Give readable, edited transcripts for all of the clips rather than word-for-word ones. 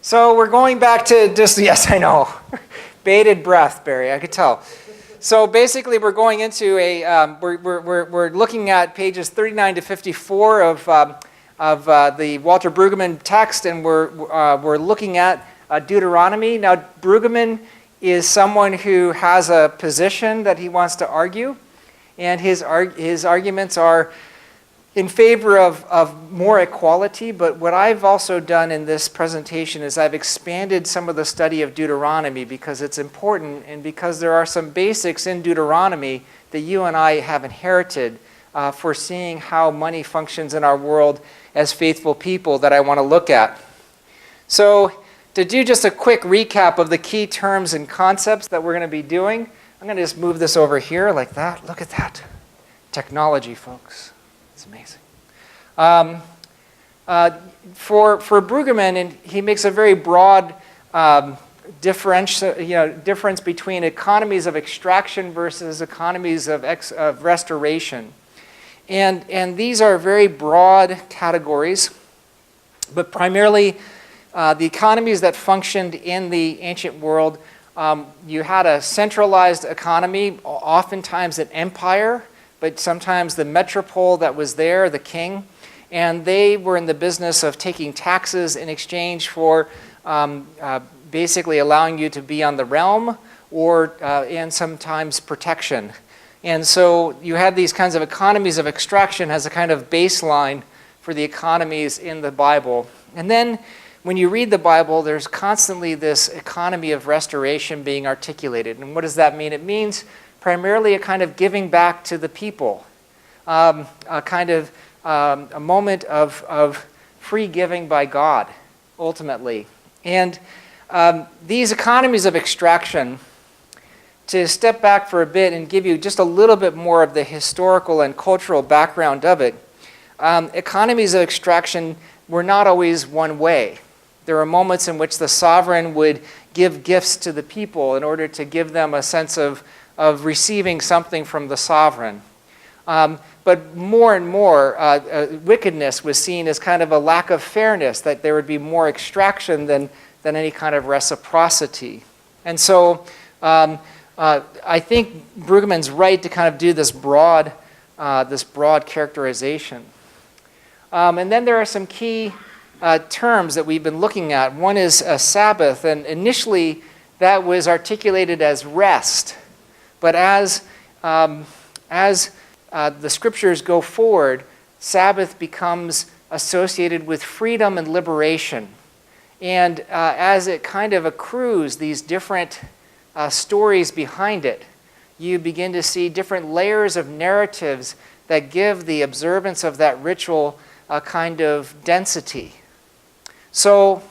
So we're going back to just, yes, I know, bated breath, Barry, I could tell. So basically we're going into we're looking at pages 39 to 54 of the Walter Brueggemann text, and we're looking at Deuteronomy. Now, Brueggemann is someone who has a position that he wants to argue, and his arguments are in favor of more equality, but what I've also done in this presentation is I've expanded some of the study of Deuteronomy because it's important and because there are some basics in Deuteronomy that you and I have inherited for seeing how money functions in our world as faithful people that I want to look at. So to do just a quick recap of the key terms and concepts that we're going to be doing, I'm going to just move this over here like that. Look at that. Technology, folks. It's amazing. For Brueggemann, and he makes a very broad difference between economies of extraction versus economies of restoration. And these are very broad categories, but primarily the economies that functioned in the ancient world, you had a centralized economy, oftentimes an empire, but sometimes the metropole that was there, the king, and they were in the business of taking taxes in exchange for basically allowing you to be on the realm and sometimes protection. And so you had these kinds of economies of extraction as a kind of baseline for the economies in the Bible. And then when you read the Bible, there's constantly this economy of restoration being articulated. And what does that mean? It means primarily a kind of giving back to the people, a kind of a moment of free giving by God, ultimately. And these economies of extraction, to step back for a bit and give you just a little bit more of the historical and cultural background of it, economies of extraction were not always one way. There were moments in which the sovereign would give gifts to the people in order to give them a sense of receiving something from the sovereign. But more and more, wickedness was seen as kind of a lack of fairness, that there would be more extraction than any kind of reciprocity. And so I think Brueggemann's right to kind of do this broad characterization. And then there are some key terms that we've been looking at. One is a Sabbath, and initially that was articulated as rest. But as the scriptures go forward, Sabbath becomes associated with freedom and liberation. And as it kind of accrues these different stories behind it, you begin to see different layers of narratives that give the observance of that ritual a kind of density. So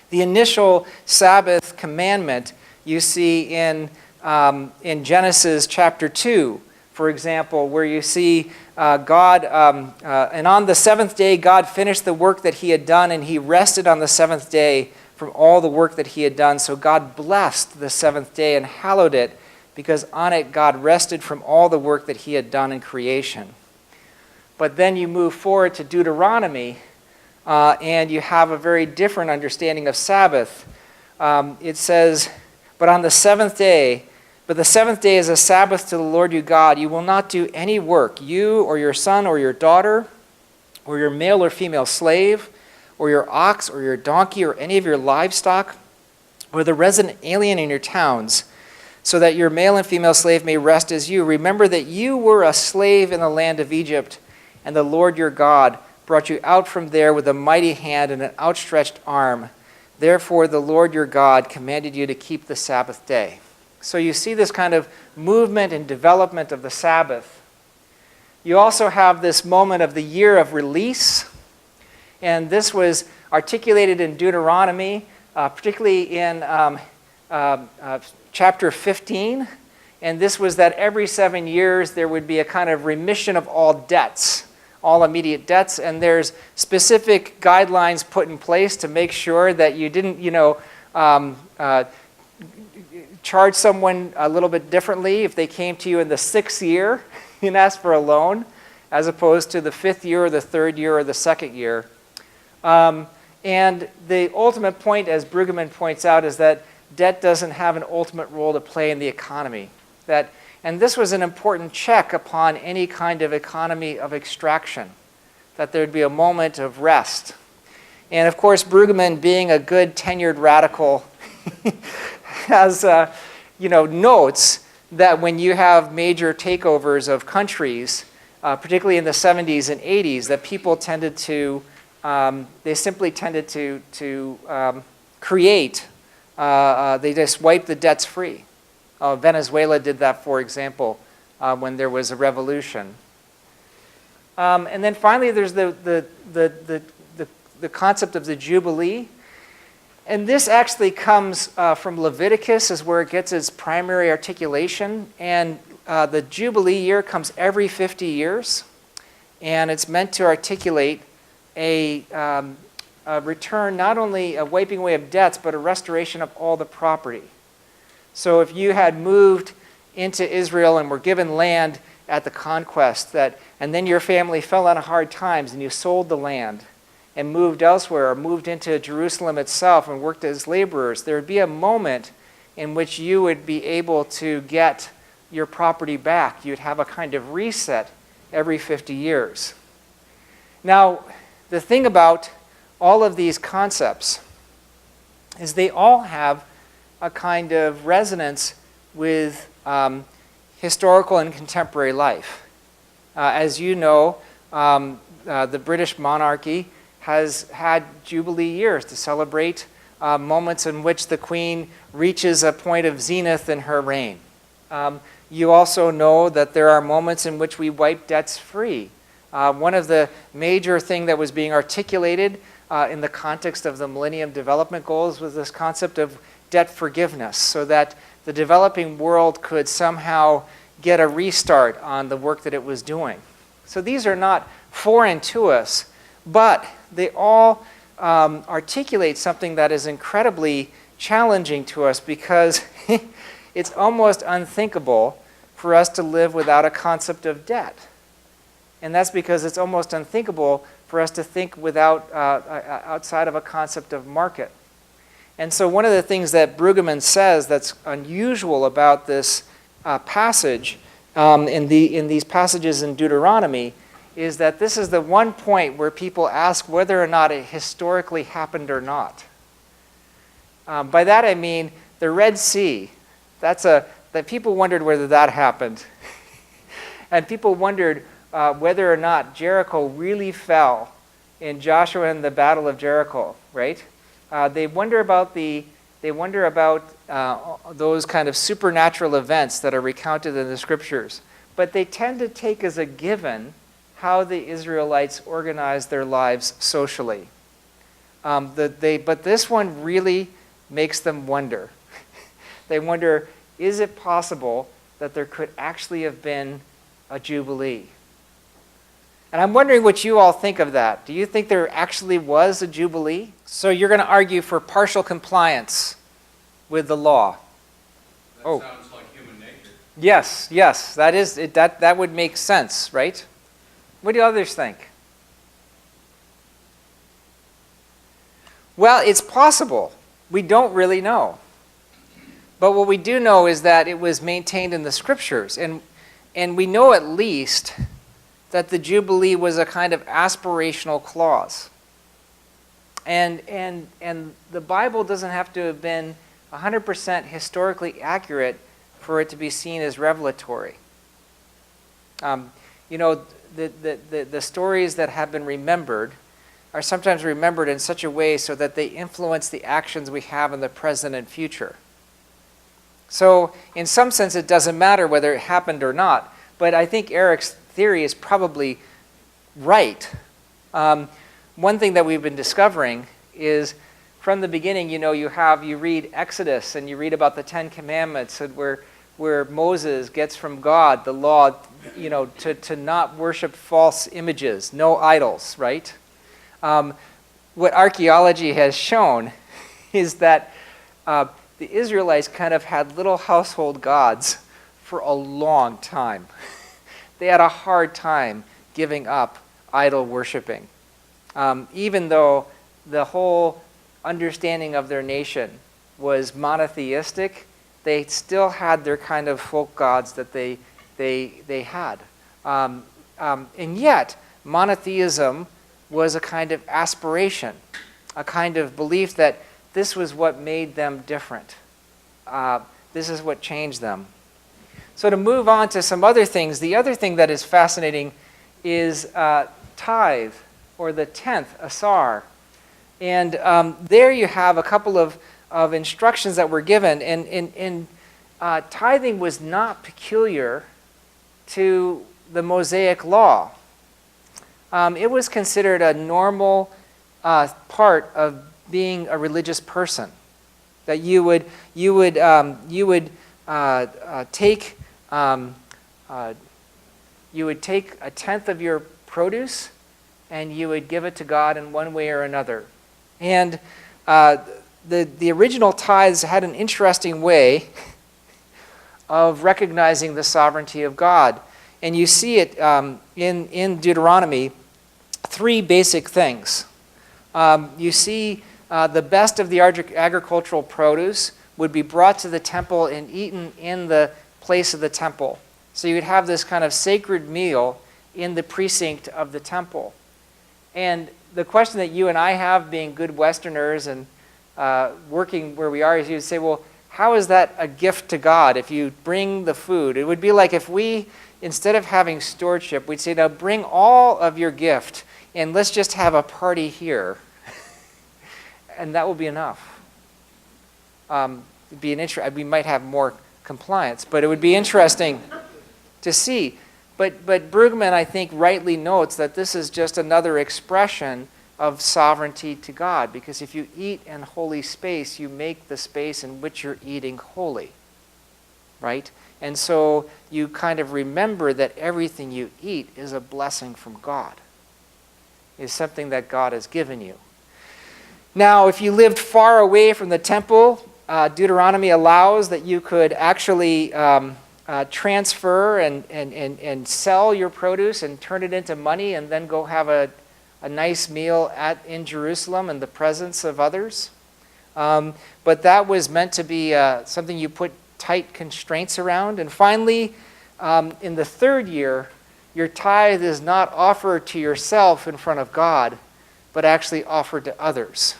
the initial Sabbath commandment you see in Genesis chapter 2, for example, where you see God, and on the seventh day God finished the work that he had done, and he rested on the seventh day from all the work that he had done. So God blessed the seventh day and hallowed it, because on it God rested from all the work that he had done in creation. But then you move forward to Deuteronomy, and you have a very different understanding of Sabbath. It says, but the seventh day is a Sabbath to the Lord your God. You will not do any work, you or your son or your daughter, or your male or female slave, or your ox or your donkey, or any of your livestock, or the resident alien in your towns, so that your male and female slave may rest as you. Remember that you were a slave in the land of Egypt, and the Lord your God brought you out from there with a mighty hand and an outstretched arm. Therefore the Lord your God commanded you to keep the Sabbath day. So you see this kind of movement and development of the Sabbath. You also have this moment of the year of release, and this was articulated in Deuteronomy, particularly in chapter 15. And this was that every 7 years there would be a kind of remission of all debts, all immediate debts, and there's specific guidelines put in place to make sure that you didn't, charge someone a little bit differently if they came to you in the 6th year and asked for a loan, as opposed to the 5th year or the 3rd year or the 2nd year. And the ultimate point, as Brueggemann points out, is that debt doesn't have an ultimate role to play in the economy. And this was an important check upon any kind of economy of extraction, that there'd be a moment of rest. And of course, Brueggemann, being a good tenured radical, has notes that when you have major takeovers of countries, particularly in the 70s and 80s, that people tended to they simply tended to create. They just wipe the debts free. Venezuela did that, for example, when there was a revolution. And then finally, there's the concept of the Jubilee. And this actually comes from Leviticus, is where it gets its primary articulation. And the Jubilee year comes every 50 years. And it's meant to articulate a return, not only a wiping away of debts, but a restoration of all the property. So if you had moved into Israel and were given land at the conquest, and then your family fell on hard times and you sold the land and moved elsewhere, or moved into Jerusalem itself and worked as laborers, there would be a moment in which you would be able to get your property back. You'd have a kind of reset every 50 years. Now, the thing about all of these concepts is they all have a kind of resonance with historical and contemporary life. As you know, the British monarchy has had Jubilee years to celebrate moments in which the Queen reaches a point of zenith in her reign. You also know that there are moments in which we wipe debts free. One of the major things that was being articulated in the context of the Millennium Development Goals was this concept of debt forgiveness, so that the developing world could somehow get a restart on the work that it was doing. So these are not foreign to us, but they all articulate something that is incredibly challenging to us, because it's almost unthinkable for us to live without a concept of debt. And that's because it's almost unthinkable for us to think without outside of a concept of market. And so one of the things that Brueggemann says that's unusual about this passage, in these passages in Deuteronomy, is that this is the one point where people ask whether or not it historically happened or not. By that I mean the Red Sea. That people wondered whether that happened. And people wondered whether or not Jericho really fell in Joshua and the Battle of Jericho, right? They wonder about those kind of supernatural events that are recounted in the scriptures, but they tend to take as a given how the Israelites organized their lives socially. But this one really makes them wonder. They wonder, is it possible that there could actually have been a Jubilee? And I'm wondering what you all think of that. Do you think there actually was a Jubilee? So you're going to argue for partial compliance with the law. That sounds like human nature. Yes, that is it. That would make sense, right? What do others think? Well, it's possible. We don't really know. But what we do know is that it was maintained in the scriptures. And we know at least that the Jubilee was a kind of aspirational clause. And the Bible doesn't have to have been 100% historically accurate for it to be seen as revelatory. The stories that have been remembered are sometimes remembered in such a way so that they influence the actions we have in the present and future. So in some sense, it doesn't matter whether it happened or not, but I think Eric's theory is probably right. One thing that we've been discovering is from the beginning, you read Exodus and you read about the Ten Commandments, and where Moses gets from God the law, to not worship false images, no idols, right? What archaeology has shown is that the Israelites kind of had little household gods for a long time. They had a hard time giving up idol worshiping, even though the whole understanding of their nation was monotheistic, they still had their kind of folk gods that they had. And yet, monotheism was a kind of aspiration, a kind of belief that this was what made them different. This is what changed them. So to move on to some other things, the other thing that is fascinating is tithe, or the 10th, asar. And there you have a couple of instructions that were given. And tithing was not peculiar to the Mosaic law. It was considered a normal part of being a religious person. That you would take a tenth of your produce and you would give it to God in one way or another. And the original tithes had an interesting way of recognizing the sovereignty of God. And you see it in Deuteronomy, 3 basic things. You see the best of the agricultural produce would be brought to the temple and eaten in the place of the temple. So you would have this kind of sacred meal in the precinct of the temple. And the question that you and I have, being good Westerners and working where we are, is you would say, well, how is that a gift to God if you bring the food? It would be like if we, instead of having stewardship, we'd say, now bring all of your gift and let's just have a party here. And that will be enough. We might have more compliance, but it would be interesting to see. But Brueggemann, I think, rightly notes that this is just another expression of sovereignty to God, because if you eat in holy space, you make the space in which you're eating holy, right? And so you kind of remember that everything you eat is a blessing from God, is something that God has given you. Now, if you lived far away from the temple, Deuteronomy allows that you could actually transfer and sell your produce and turn it into money and then go have a nice meal in Jerusalem in the presence of others. But that was meant to be something you put tight constraints around. And finally, in the 3rd year, your tithe is not offered to yourself in front of God, but actually offered to others.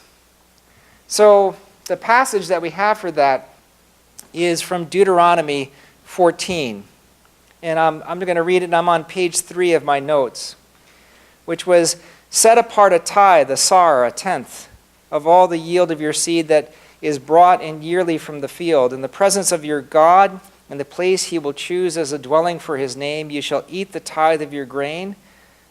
So the passage that we have for that is from Deuteronomy 14. And I'm going to read it, and I'm on page 3 of my notes, which was, set apart a tithe, a sar, a tenth, of all the yield of your seed that is brought in yearly from the field. In the presence of your God, in the place he will choose as a dwelling for his name, you shall eat the tithe of your grain,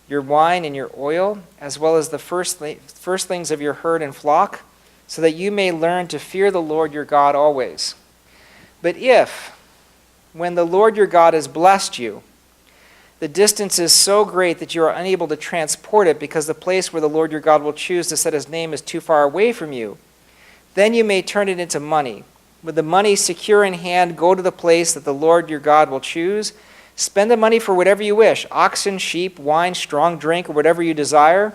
your wine, and your oil, as well as the firstlings of your herd and flock, so that you may learn to fear the Lord your God always. But if, when the Lord your God has blessed you, the distance is so great that you are unable to transport it because the place where the Lord your God will choose to set his name is too far away from you, then you may turn it into money. With the money secure in hand, go to the place that the Lord your God will choose. Spend the money for whatever you wish, oxen, sheep, wine, strong drink, or whatever you desire.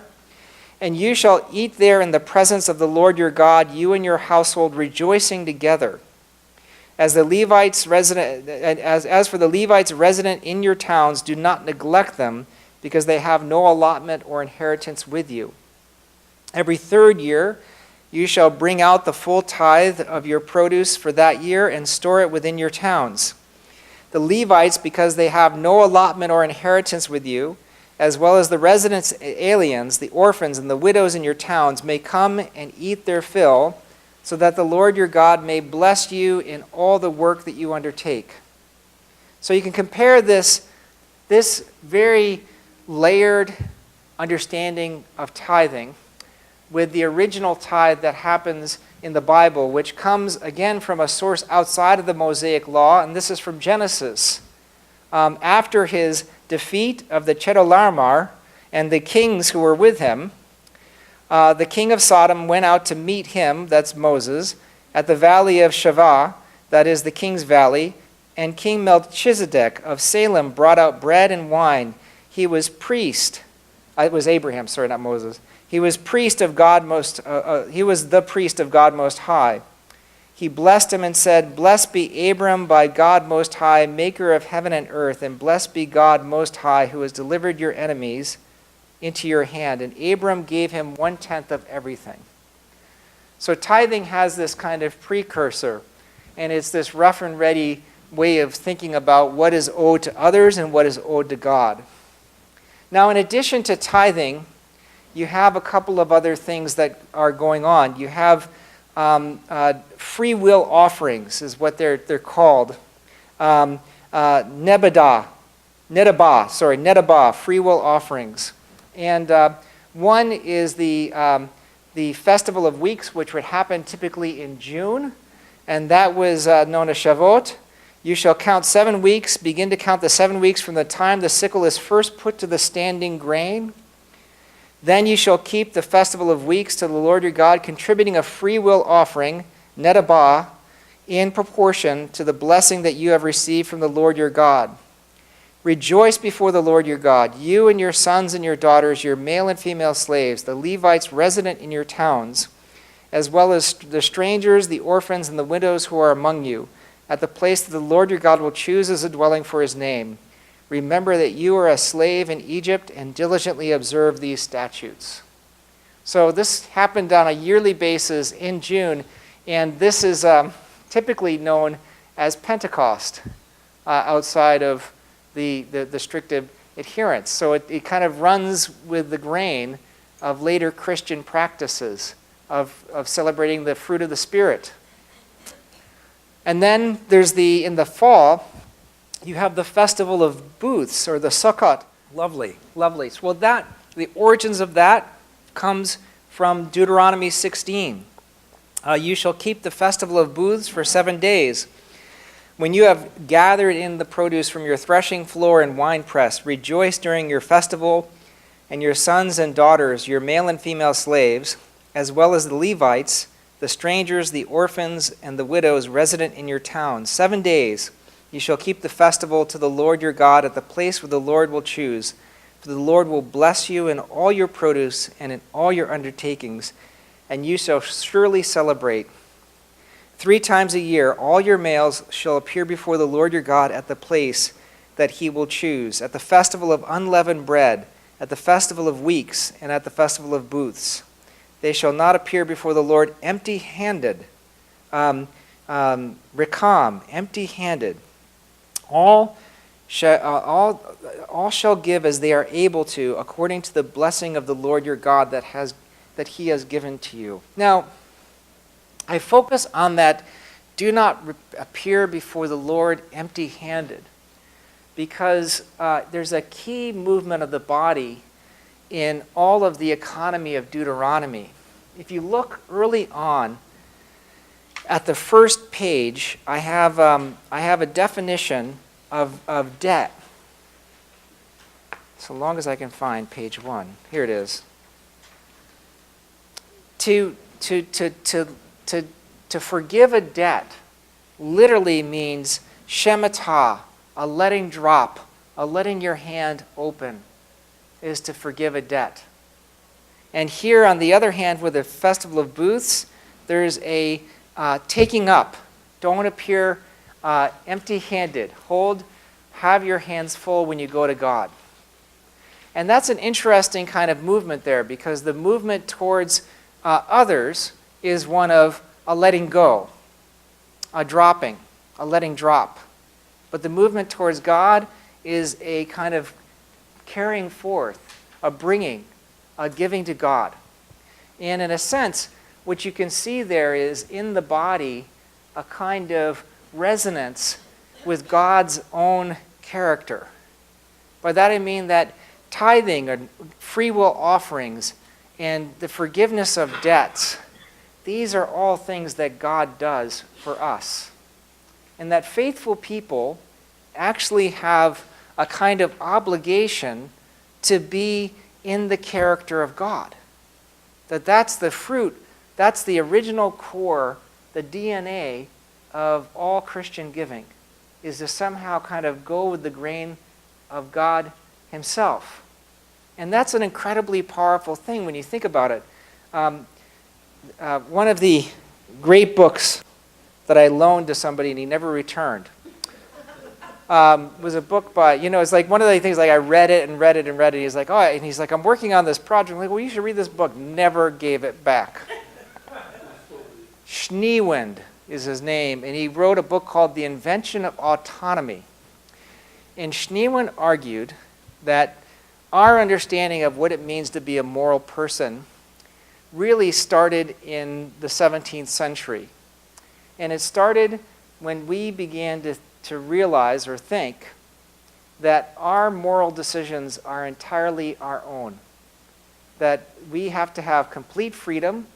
And you shall eat there in the presence of the Lord your God, you and your household, rejoicing together. As for the Levites resident in your towns, do not neglect them, because they have no allotment or inheritance with you. Every 3rd year you shall bring out the full tithe of your produce for that year and store it within your towns. The Levites, because they have no allotment or inheritance with you, as well as the residents aliens, the orphans, and the widows in your towns, may come and eat their fill, so that the Lord your God may bless you in all the work that you undertake. So you can compare this very layered understanding of tithing with the original tithe that happens in the Bible, which comes again from a source outside of the Mosaic law, and this is from Genesis. After his defeat of the Chedorlaomer and the kings who were with him, the king of Sodom went out to meet him, that's Moses, at the valley of Shavah, that is the king's valley, and King Melchizedek of Salem brought out bread and wine. He was priest. It was Abraham, sorry, not Moses. He was priest of God most. He was the priest of God Most High. He blessed him and said, "Blessed be Abram by God Most High, maker of heaven and earth, and blessed be God Most High, who has delivered your enemies into your hand." And Abram gave him 1/10 of everything. So tithing has this kind of precursor, and it's this rough and ready way of thinking about what is owed to others and what is owed to God. Now, in addition to tithing, you have a couple of other things that are going on. You have free will offerings, is what they're called. Nedabah, free will offerings. And one is the Festival of Weeks, which would happen typically in June, and that was known as Shavuot. You shall count 7 weeks, begin to count the 7 weeks from the time the sickle is first put to the standing grain. Then you shall keep the Festival of Weeks to the Lord your God, contributing a free will offering, Nedabah, in proportion to the blessing that you have received from the Lord your God. Rejoice before the Lord your God, you and your sons and your daughters, your male and female slaves, the Levites resident in your towns, as well as the strangers, the orphans, and the widows who are among you, at the place that the Lord your God will choose as a dwelling for his name. Remember that you are a slave in Egypt, and diligently observe these statutes. So this happened on a yearly basis in June, and this is typically known as Pentecost outside of the strict adherence. So it kind of runs with the grain of later Christian practices of celebrating the fruit of the Spirit. And then there's in the fall, you have the Festival of Booths, or the Sukkot. Lovely. So, well, the origins of that comes from Deuteronomy 16. You shall keep the Festival of Booths for 7 days. When you have gathered in the produce from your threshing floor and winepress, rejoice during your festival, and your sons and daughters, your male and female slaves, as well as the Levites, the strangers, the orphans, and the widows resident in your towns. 7 days you shall keep the festival to the Lord your God at the place where the Lord will choose. For the Lord will bless you in all your produce and in all your undertakings, and you shall surely celebrate. 3 times a year all your males shall appear before the Lord your God at the place that he will choose, at the festival of unleavened bread, at the festival of weeks, and at the festival of booths. They shall not appear before the Lord empty-handed. Rekam, empty-handed. All shall give as they are able to, according to the blessing of the Lord your God that he has given to you. Now, I focus on that, do not appear before the Lord empty-handed, because there's a key movement of the body in all of the economy of Deuteronomy. If you look early on at the first page, I have a definition of debt. So long as I can find page 1. Here it is. To forgive a debt literally means shemitah, a letting drop, a letting your hand open, is to forgive a debt. And here, on the other hand, with the Festival of Booths, there's a taking up. Don't appear empty-handed. Have your hands full when you go to God. And that's an interesting kind of movement there, because the movement towards others is one of a letting go, a dropping, a letting drop. But the movement towards God is a kind of carrying forth, a bringing, a giving to God. And in a sense, what you can see there is in the body a kind of resonance with God's own character. By that I mean that tithing or free will offerings and the forgiveness of debts, these are all things that God does for us. And that faithful people actually have a kind of obligation to be in the character of God. That's the fruit, that's the original core, the DNA of all Christian giving, is to somehow kind of go with the grain of God himself. And that's an incredibly powerful thing when you think about it. One of the great books that I loaned to somebody and he never returned was a book by, it's like one of the things, like I read it and read it and read it. He's like, oh, and he's like, I'm working on this project. I'm like, well, you should read this book. Never gave it back. Schneewind is his name, and he wrote a book called The Invention of Autonomy. And Schneewind argued that our understanding of what it means to be a moral person really started in the 17th century. And it started when we began to realize or think that our moral decisions are entirely our own. That we have to have complete freedom,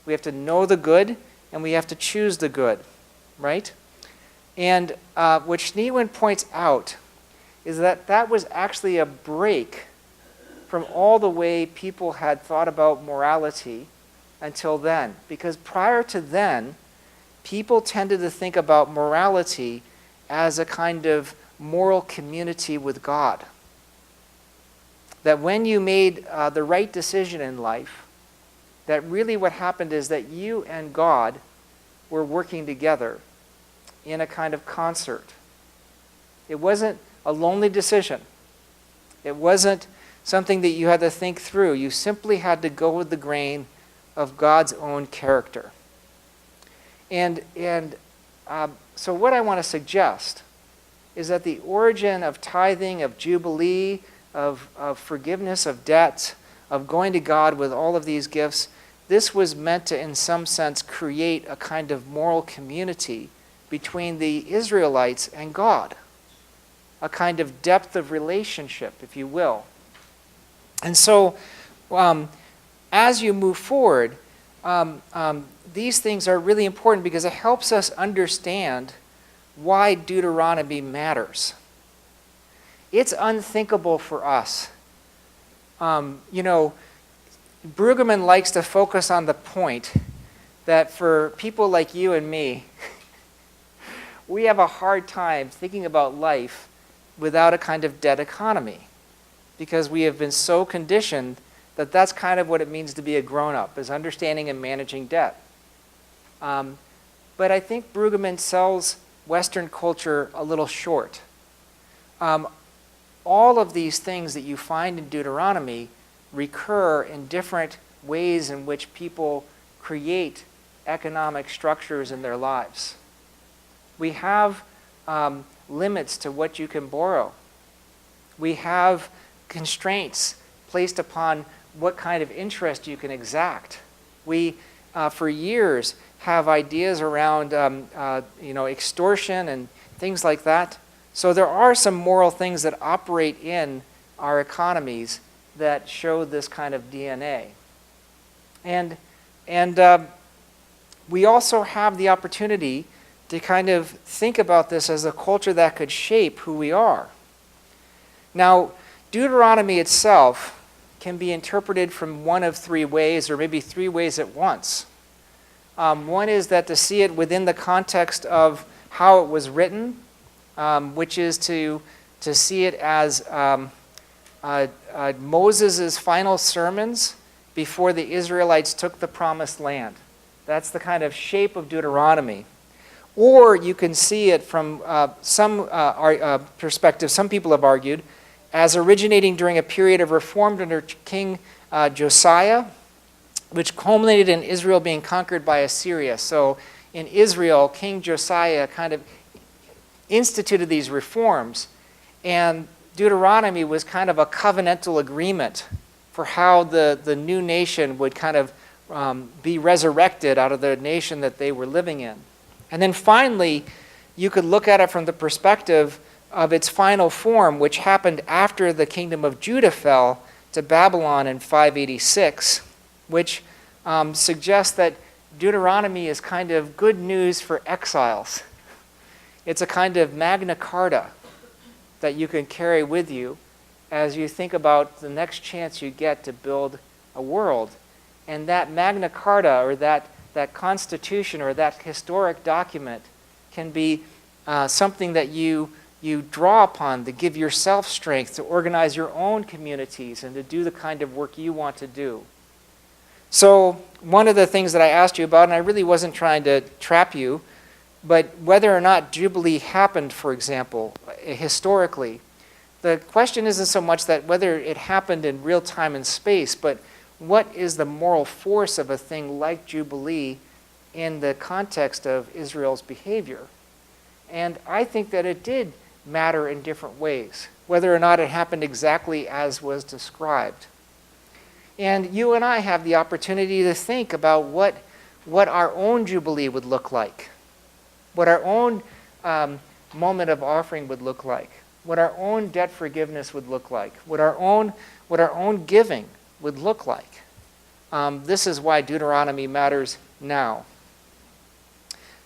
we have to know the good, and we have to choose the good, right? And what Schneewind points out is that that was actually a break from all the way people had thought about morality until then. Because prior to then, people tended to think about morality as a kind of moral community with God. That when you made the right decision in life, that really what happened is that you and God were working together in a kind of concert. It wasn't a lonely decision. It wasn't something that you had to think through. You simply had to go with the grain of God's own character. And so what I want to suggest is that the origin of tithing, of Jubilee, of forgiveness of debts, of going to God with all of these gifts, this was meant to, in some sense, create a kind of moral community between the Israelites and God, a kind of depth of relationship, if you will. And so, as you move forward, these things are really important because it helps us understand why Deuteronomy matters. It's unthinkable for us. Brueggemann likes to focus on the point that for people like you and me, we have a hard time thinking about life without a kind of debt economy because we have been so conditioned that that's kind of what it means to be a grown-up, is understanding and managing debt. But I think Brueggemann sells Western culture a little short. All of these things that you find in Deuteronomy recur in different ways in which people create economic structures in their lives. We have limits to what you can borrow. We have constraints placed upon what kind of interest you can exact. We, for years, have ideas around extortion and things like that. So there are some moral things that operate in our economies that show this kind of DNA. And we also have the opportunity to kind of think about this as a culture that could shape who we are. Now, Deuteronomy itself can be interpreted from one of three ways, or maybe three ways at once. One is that to see it within the context of how it was written, which is to see it as Moses' final sermons before the Israelites took the promised land. That's the kind of shape of Deuteronomy. Or you can see it from some perspective, some people have argued, as originating during a period of reform under King Josiah, which culminated in Israel being conquered by Assyria. So in Israel, King Josiah kind of instituted these reforms, and Deuteronomy was kind of a covenantal agreement for how the new nation would kind of be resurrected out of the nation that they were living in. And then finally, you could look at it from the perspective of its final form, which happened after the kingdom of Judah fell to Babylon in 586, which suggests that Deuteronomy is kind of good news for exiles. It's a kind of Magna Carta that you can carry with you as you think about the next chance you get to build a world. And that Magna Carta, or that constitution, or that historic document can be something that you you draw upon to give yourself strength to organize your own communities and to do the kind of work you want to do. So one of the things that I asked you about, and I really wasn't trying to trap you, but whether or not Jubilee happened, for example, historically, the question isn't so much that whether it happened in real time and space, but what is the moral force of a thing like Jubilee in the context of Israel's behavior? And I think that it did matter in different ways, whether or not it happened exactly as was described. And you and I have the opportunity to think about what our own Jubilee would look like, what our own moment of offering would look like, what our own debt forgiveness would look like, what our own giving would look like. This is why Deuteronomy matters now.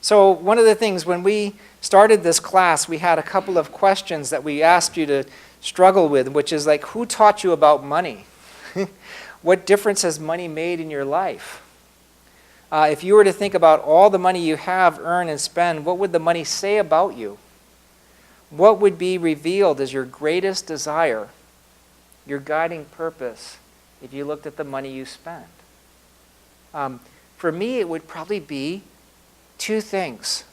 So one of the things, when we started this class, we had a couple of questions that we asked you to struggle with, which is like, who taught you about money? What difference has money made in your life? If you were to think about all the money you have, earn, and spend, what would the money say about you? What would be revealed as your greatest desire, your guiding purpose, if you looked at the money you spent? For me, it would probably be two things.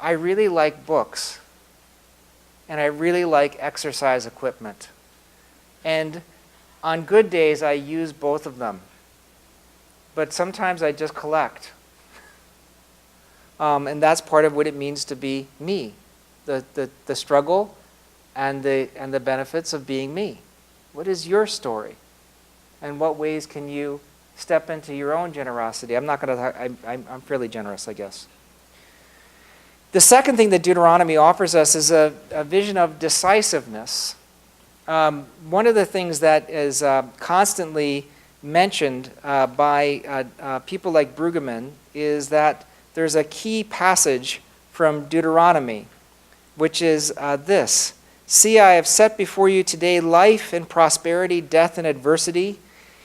I really like books, and I really like exercise equipment. And on good days, I use both of them. But sometimes I just collect. And that's part of what it means to be me. The struggle and the benefits of being me. What is your story? And what ways can you step into your own generosity? I'm fairly generous, I guess. The second thing that Deuteronomy offers us is a vision of decisiveness. One of the things that is constantly mentioned by people like Brueggemann is that there's a key passage from Deuteronomy, which is this: "See, I have set before you today life and prosperity, death and adversity.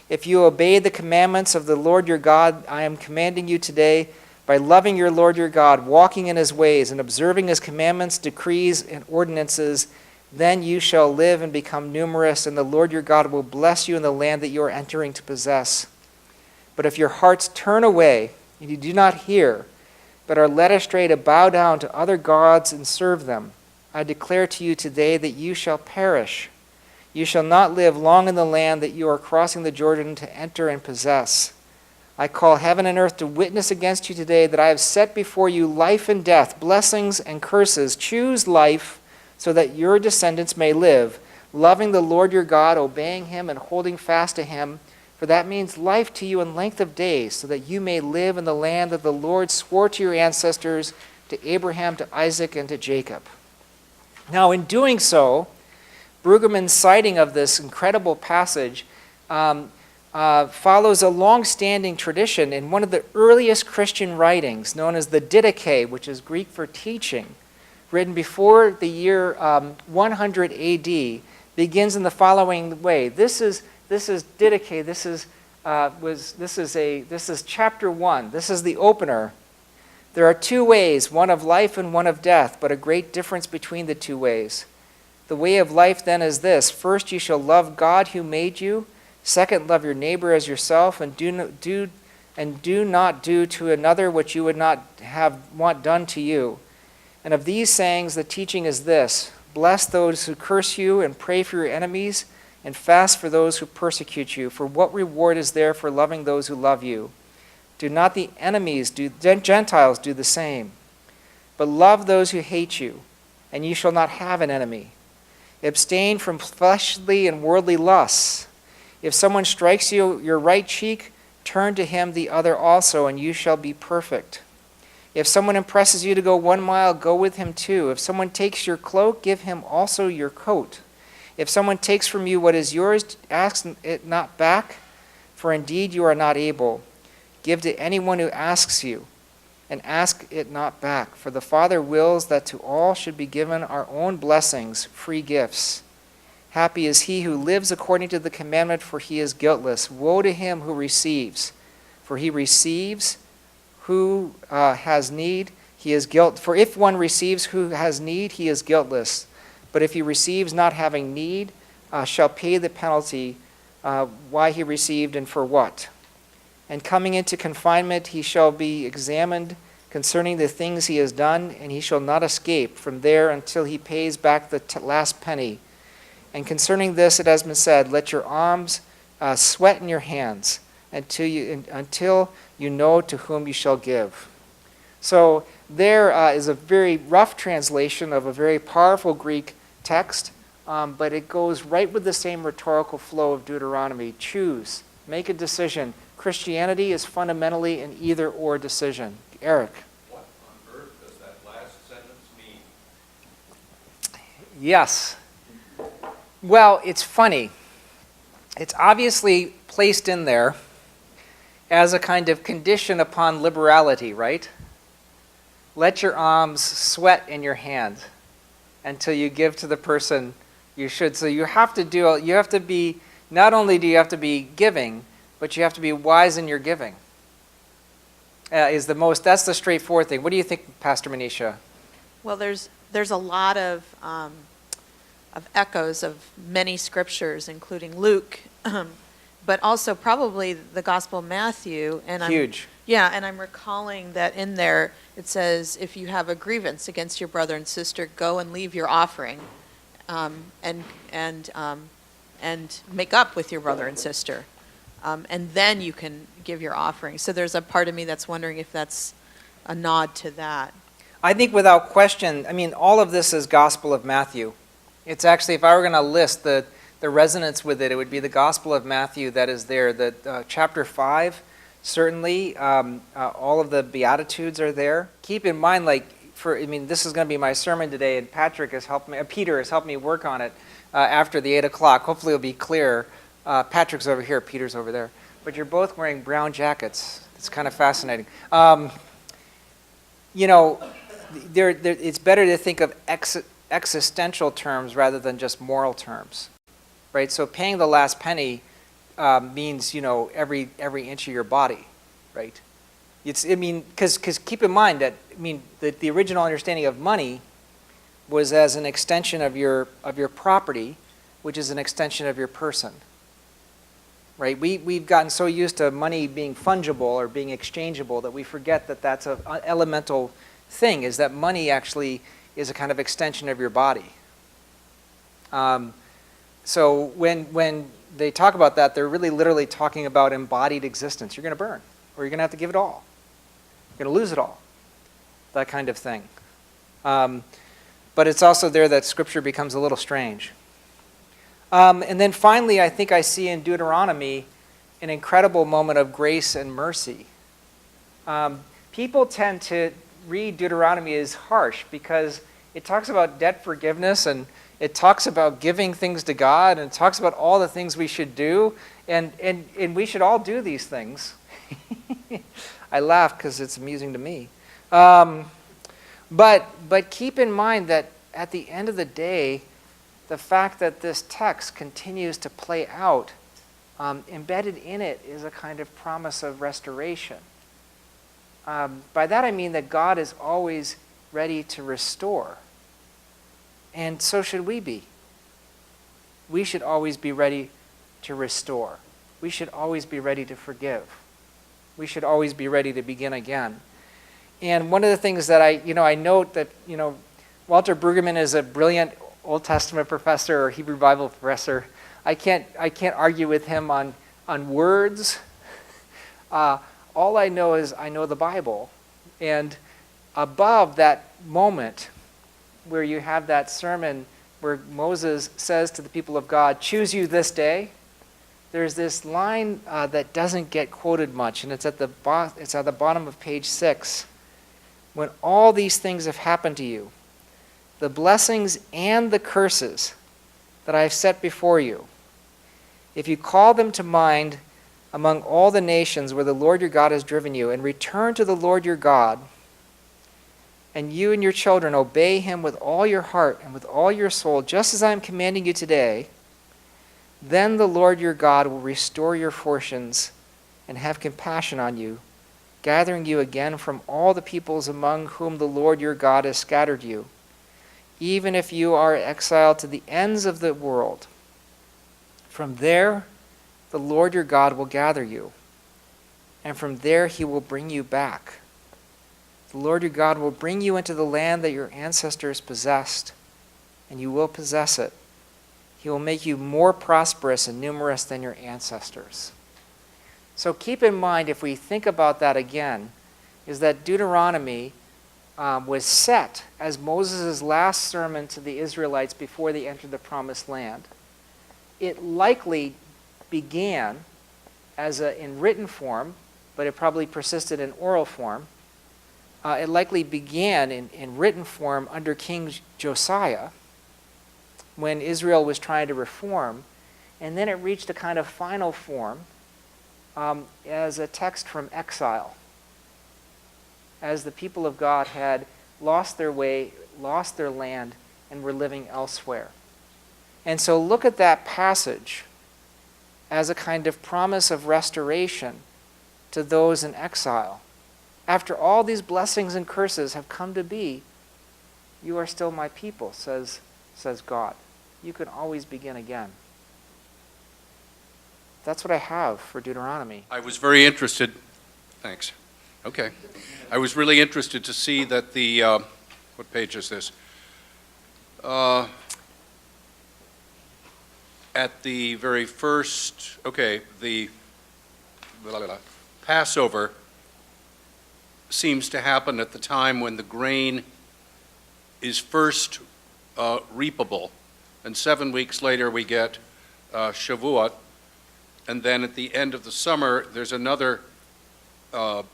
If you obey the commandments of the Lord your God, I am commanding you today, by loving your Lord your God, walking in his ways, and observing his commandments, decrees, and ordinances, then you shall live and become numerous, and the Lord your God will bless you in the land that you are entering to possess. But if your hearts turn away, and you do not hear, but are led astray to bow down to other gods and serve them, I declare to you today that you shall perish. You shall not live long in the land that you are crossing the Jordan to enter and possess. I call heaven and earth to witness against you today that I have set before you life and death, blessings and curses. Choose life so that your descendants may live, loving the Lord your God, obeying him and holding fast to him, for that means life to you in length of days, so that you may live in the land that the Lord swore to your ancestors, to Abraham, to Isaac, and to Jacob." Now, in doing so, Brueggemann's citing of this incredible passage follows a long-standing tradition in one of the earliest Christian writings, known as the Didache, which is Greek for teaching, written before the year 100 AD, begins in the following way. This is Didache. This is chapter 1. This is the opener. "There are two ways, one of life and one of death, but a great difference between the two ways. The way of life then is this: first, you shall love God who made you. Second, love your neighbor as yourself, and do not do to another what you would not want done to you. And of these sayings, the teaching is this: bless those who curse you, and pray for your enemies, and fast for those who persecute you. For what reward is there for loving those who love you? Do not the Gentiles do the same? But love those who hate you, and you shall not have an enemy. Abstain from fleshly and worldly lusts. If someone strikes you your right cheek, turn to him the other also, and you shall be perfect. If someone impresses you to go 1 mile, go with him 2. If someone takes your cloak, give him also your coat. If someone takes from you what is yours, ask it not back, for indeed you are not able. Give to anyone who asks you, and ask it not back, for the Father wills that to all should be given our own blessings, free gifts. Happy is he who lives according to the commandment, for he is guiltless. Woe to him who receives, for he receives. Who has need, For if one receives who has need, he is guiltless. But if he receives not having need, shall pay the penalty why he received and for what. And coming into confinement, he shall be examined concerning the things he has done, and he shall not escape from there until he pays back the last penny. And concerning this, it has been said, let your arms sweat in your hands until you know to whom you shall give. So there is a very rough translation of a very powerful Greek text, but it goes right with the same rhetorical flow of Deuteronomy. Choose, make a decision. Christianity is fundamentally an either-or decision. Eric. What on earth does that last sentence mean? Yes. Well, it's funny. It's obviously placed in there as a kind of condition upon liberality, right? Let your alms sweat in your hand until you give to the person you should. So you have to be, not only do you have to be giving, but you have to be wise in your giving. That's the straightforward thing. What do you think, Pastor Manisha? Well, there's a lot of echoes of many scriptures, including Luke, but also probably the Gospel of Matthew. And Huge. And I'm recalling that in there it says, if you have a grievance against your brother and sister, go and leave your offering, and make up with your brother and sister, and then you can give your offering. So there's a part of me that's wondering if that's a nod to that. I think without question, all of this is Gospel of Matthew. It's actually, if I were going to list the resonance with it, it would be the Gospel of Matthew that is there. Chapter 5, certainly, all of the Beatitudes are there. Keep in mind, this is going to be my sermon today, and Peter has helped me work on it after the 8 o'clock. Hopefully it'll be clear. Patrick's over here, Peter's over there. But you're both wearing brown jackets. It's kind of fascinating. It's better to think of existential terms rather than just moral terms, right? So paying the last penny means, every inch of your body, right? Because keep in mind that, the original understanding of money was as an extension of your property, which is an extension of your person, right? We've gotten so used to money being fungible or being exchangeable that we forget that that's an elemental thing, is that money actually is a kind of extension of your body. So when they talk about that, they're really literally talking about embodied existence. You're going to burn, or you're going to have to give it all. You're going to lose it all. That kind of thing. But it's also there that Scripture becomes a little strange. And then finally, I think I see in Deuteronomy an incredible moment of grace and mercy. People tend to read Deuteronomy as harsh because it talks about debt forgiveness, and it talks about giving things to God, and it talks about all the things we should do, and we should all do these things. I laugh because it's amusing to me. But keep in mind that at the end of the day, the fact that this text continues to play out, embedded in it is a kind of promise of restoration. By that I mean that God is always ready to restore. And so should we be. We should always be ready to restore. We should always be ready to forgive. We should always be ready to begin again. And one of the things that I note that, Walter Brueggemann is a brilliant Old Testament professor or Hebrew Bible professor. I can't argue with him on words. All I know is I know the Bible. And above that moment where you have that sermon where Moses says to the people of God, choose you this day, there's this line that doesn't get quoted much, and it's at the bottom of page 6. When all these things have happened to you, the blessings and the curses that I have set before you, if you call them to mind among all the nations where the Lord your God has driven you, and return to the Lord your God, and you and your children obey him with all your heart and with all your soul, just as I am commanding you today, then the Lord your God will restore your fortunes and have compassion on you, gathering you again from all the peoples among whom the Lord your God has scattered you, even if you are exiled to the ends of the world. From there, the Lord your God will gather you, and from there he will bring you back. The Lord your God will bring you into the land that your ancestors possessed, and you will possess it. He will make you more prosperous and numerous than your ancestors. So keep in mind, if we think about that again, is that Deuteronomy was set as Moses' last sermon to the Israelites before they entered the Promised Land. It likely began in written form, but it probably persisted in oral form. It likely began in written form under King Josiah, when Israel was trying to reform, and then it reached a kind of final form as a text from exile, as the people of God had lost their way, lost their land, and were living elsewhere. And so look at that passage as a kind of promise of restoration to those in exile. After all these blessings and curses have come to be, you are still my people, says God. You can always begin again. That's what I have for Deuteronomy. I was very interested, thanks. Okay. I was really interested to see that the, what page is this? At the very first, the Passover seems to happen at the time when the grain is first reapable. And 7 weeks later we get Shavuot. And then at the end of the summer, there's another sort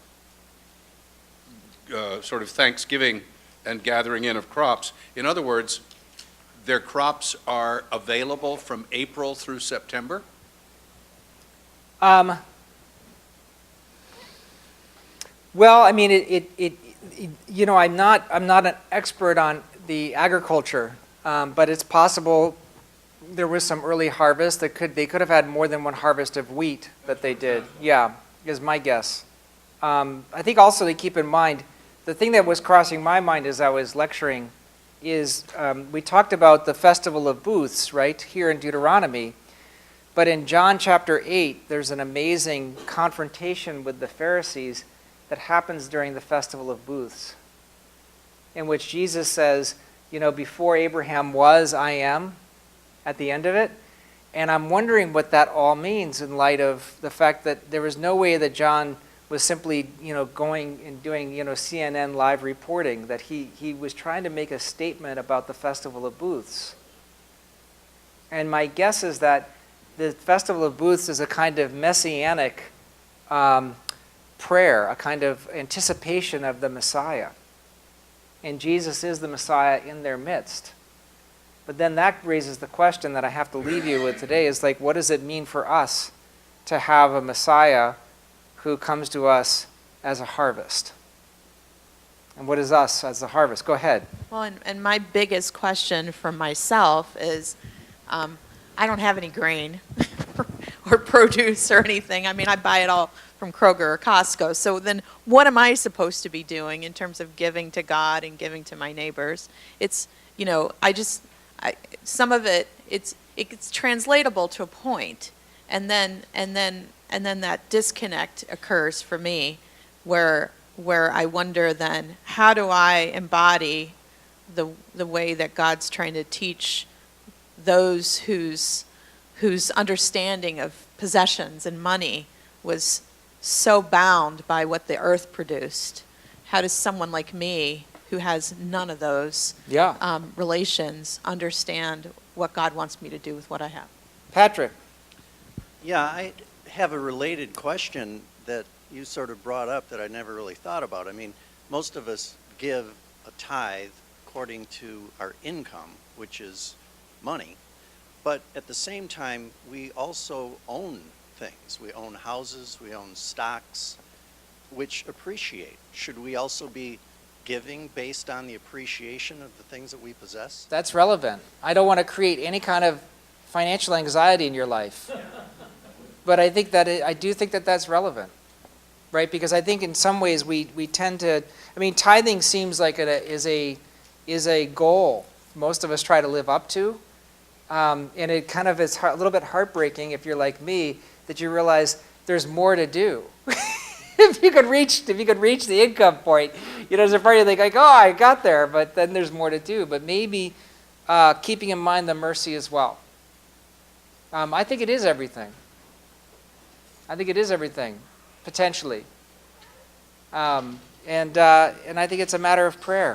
of Thanksgiving and gathering in of crops. In other words, their crops are available from April through September? Well, I mean, I'm not an expert on the agriculture, but it's possible there was some early harvest. They could have had more than one harvest of wheat that they did. Yeah, is my guess. I think also to keep in mind, the thing that was crossing my mind as I was lecturing is we talked about the Festival of Booths, right, here in Deuteronomy. But in John chapter 8, there's an amazing confrontation with the Pharisees that happens during the Festival of Booths, in which Jesus says, before Abraham was, I am, at the end of it. And I'm wondering what that all means in light of the fact that there was no way that John was simply, going and doing, CNN live reporting, that he was trying to make a statement about the Festival of Booths. And my guess is that the Festival of Booths is a kind of messianic prayer, a kind of anticipation of the Messiah. And Jesus is the Messiah in their midst. But then that raises the question that I have to leave you with today is like, what does it mean for us to have a Messiah who comes to us as a harvest? And what is us as a harvest? Go ahead. Well, and my biggest question for myself is, I don't have any grain or produce or anything. I mean, I buy it all from Kroger or Costco. So then what am I supposed to be doing in terms of giving to God and giving to my neighbors? It's, some of it's translatable to a point, and then that disconnect occurs for me, where I wonder then, how do I embody the way that God's trying to teach those whose understanding of possessions and money was so bound by what the earth produced? How does someone like me, who has none of those relations, understand what God wants me to do with what I have? Patrick. Yeah, I have a related question that you sort of brought up that I never really thought about. I mean, most of us give a tithe according to our income, which is money. But at the same time, we also own things. We own houses, we own stocks, which appreciate. Should we also be giving based on the appreciation of the things that we possess? That's relevant. I don't want to create any kind of financial anxiety in your life. But I do think that that's relevant. right? Because I think in some ways we tend to, I mean, tithing seems like is a goal most of us try to live up to. And it kind of is a little bit heartbreaking if you're like me, that you realize there's more to do. If you could reach the income point, there's a part you think like, oh, I got there, but then there's more to do. But maybe keeping in mind the mercy as well. I think it is everything. Potentially. And I think it's a matter of prayer.